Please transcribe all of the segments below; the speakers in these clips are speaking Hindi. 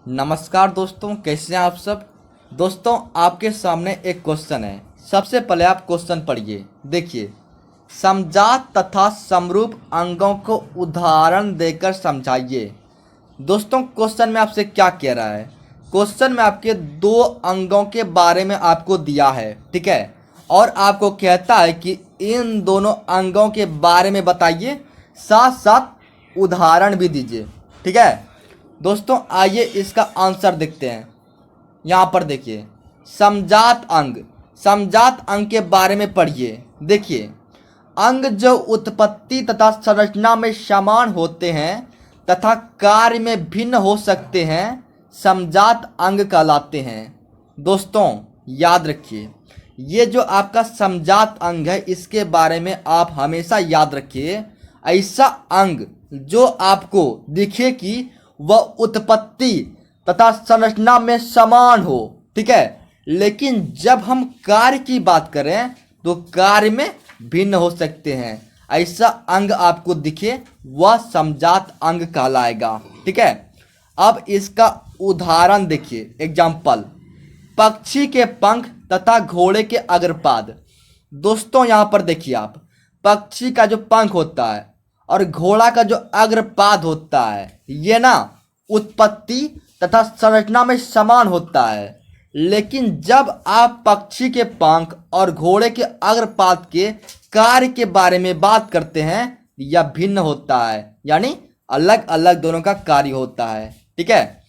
नमस्कार दोस्तों, कैसे हैं आप सब। दोस्तों, आपके सामने एक क्वेश्चन है। सबसे पहले आप क्वेश्चन पढ़िए। देखिए, समजात तथा समरूप अंगों को उदाहरण देकर समझाइए। दोस्तों, क्वेश्चन में आपसे क्या कह रहा है। क्वेश्चन में आपके दो अंगों के बारे में आपको दिया है, ठीक है, और आपको कहता है कि इन दोनों अंगों के बारे में बताइए, साथ साथ उदाहरण भी दीजिए, ठीक है। दोस्तों, आइए इसका आंसर देखते हैं। यहाँ पर देखिए, समजात अंग के बारे में पढ़िए। देखिए, अंग जो उत्पत्ति तथा संरचना में समान होते हैं तथा कार्य में भिन्न हो सकते हैं, समजात अंग कहलाते हैं। दोस्तों, याद रखिए, ये जो आपका समजात अंग है, इसके बारे में आप हमेशा याद रखिए। ऐसा अंग जो आपको दिखे कि वह उत्पत्ति तथा संरचना में समान हो, ठीक है, लेकिन जब हम कार्य की बात करें तो कार्य में भिन्न हो सकते हैं, ऐसा अंग आपको दिखे वह समजात अंग कहलाएगा, ठीक है। अब इसका उदाहरण देखिए, एग्जाम्पल, पक्षी के पंख तथा घोड़े के अग्रपाद। दोस्तों, यहाँ पर देखिए आप, पक्षी का जो पंख होता है और घोड़ा का जो अग्रपाद होता है, ये ना उत्पत्ति तथा संरचना में समान होता है, लेकिन जब आप पक्षी के पंख और घोड़े के अग्रपाद के कार्य के बारे में बात करते हैं, यह भिन्न होता है, यानी अलग अलग दोनों का कार्य होता है, ठीक है।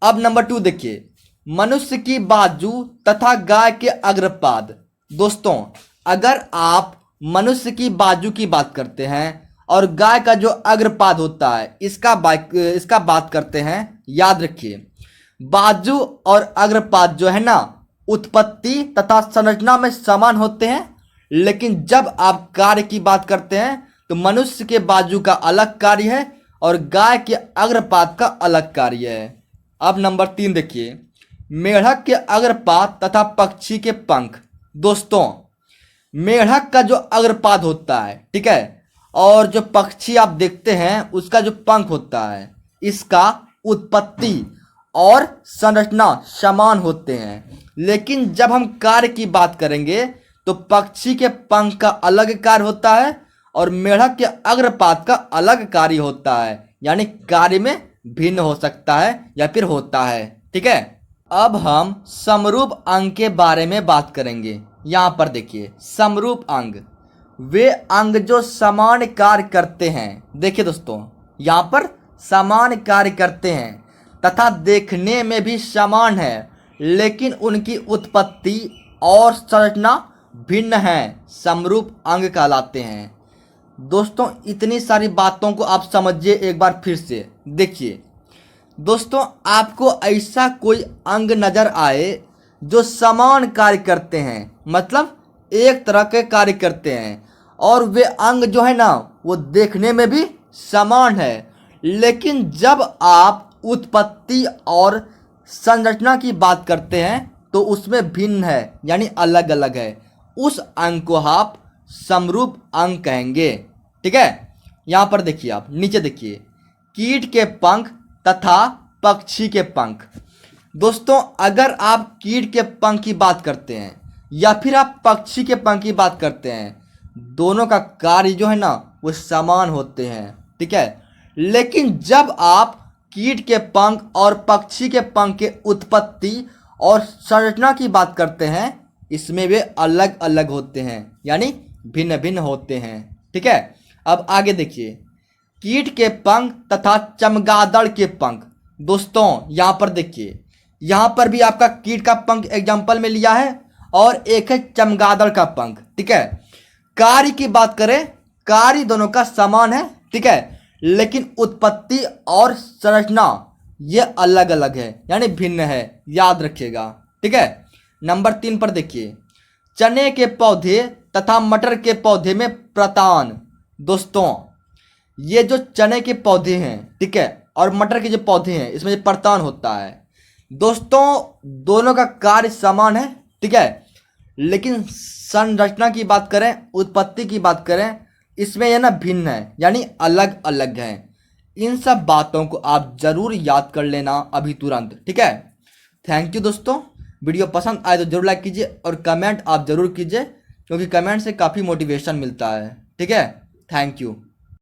अब नंबर 2 देखिए, मनुष्य की बाजू तथा गाय के अग्रपाद। दोस्तों, अगर आप मनुष्य की बाजू की बात करते हैं और गाय का जो अग्रपाद होता है, इसका बात करते हैं, याद रखिए, बाजू और अग्रपाद जो है ना, उत्पत्ति तथा संरचना में समान होते हैं, लेकिन जब आप कार्य की बात करते हैं तो मनुष्य के बाजू का अलग कार्य है और गाय के अग्रपाद का अलग कार्य है। अब नंबर 3 देखिए, मेढक के अग्रपाद तथा पक्षी के पंख। दोस्तों, मेढक का जो अग्रपाद होता है, ठीक है, और जो पक्षी आप देखते हैं उसका जो पंख होता है, इसका उत्पत्ति और संरचना समान होते हैं, लेकिन जब हम कार्य की बात करेंगे तो पक्षी के पंख का अलग कार्य होता है और मेढक के अग्रपाद का अलग कार्य होता है, यानी कार्य में भिन्न हो सकता है या फिर होता है, ठीक है। अब हम समरूप अंग के बारे में बात करेंगे। यहाँ पर देखिए, समरूप अंग वे अंग जो समान कार्य करते हैं। देखिए दोस्तों, यहाँ पर समान कार्य करते हैं तथा देखने में भी समान है, लेकिन उनकी उत्पत्ति और संरचना भिन्न है, समरूप अंग कहलाते हैं। दोस्तों, इतनी सारी बातों को आप समझिए एक बार फिर से। देखिए दोस्तों, आपको ऐसा कोई अंग नजर आए जो समान कार्य करते हैं, मतलब एक तरह के कार्य करते हैं, और वे अंग जो है ना वो देखने में भी समान है, लेकिन जब आप उत्पत्ति और संरचना की बात करते हैं तो उसमें भिन्न है, यानी अलग अलग है, उस अंग को आप समरूप अंग कहेंगे, ठीक है। यहाँ पर देखिए, आप नीचे देखिए, कीट के पंख तथा पक्षी के पंख। दोस्तों, अगर आप कीट के पंख की बात करते हैं या फिर आप पक्षी के पंख की बात करते हैं, दोनों का कार्य जो है ना वो समान होते हैं, ठीक है, लेकिन जब आप कीट के पंख और पक्षी के पंख के उत्पत्ति और संरचना की बात करते हैं, इसमें वे अलग अलग होते हैं, यानी भिन्न भिन्न होते हैं, ठीक है। अब आगे देखिए, कीट के पंख तथा चमगादड़ के पंख। दोस्तों, यहाँ पर देखिए, यहाँ पर भी आपका कीट का पंख एग्जाम्पल में लिया है और एक है चमगादड़ का पंख, ठीक है। कार्य की बात करें, कार्य दोनों का समान है, ठीक है, लेकिन उत्पत्ति और संरचना ये अलग अलग है, यानी भिन्न है, याद रखिएगा, ठीक है। नंबर 3 पर देखिए, चने के पौधे तथा मटर के पौधे में प्रतान। दोस्तों, ये जो चने के पौधे हैं, ठीक है, और मटर के जो पौधे हैं, इसमें प्रतान होता है। दोस्तों, दोनों का कार्य समान है, ठीक है, लेकिन संरचना की बात करें, उत्पत्ति की बात करें, इसमें यह ना भिन्न है, यानी अलग अलग है। इन सब बातों को आप जरूर याद कर लेना अभी तुरंत, ठीक है। थैंक यू दोस्तों, वीडियो पसंद आए तो जरूर लाइक कीजिए और कमेंट आप जरूर कीजिए, क्योंकि कमेंट से काफ़ी मोटिवेशन मिलता है, ठीक है। Thank you.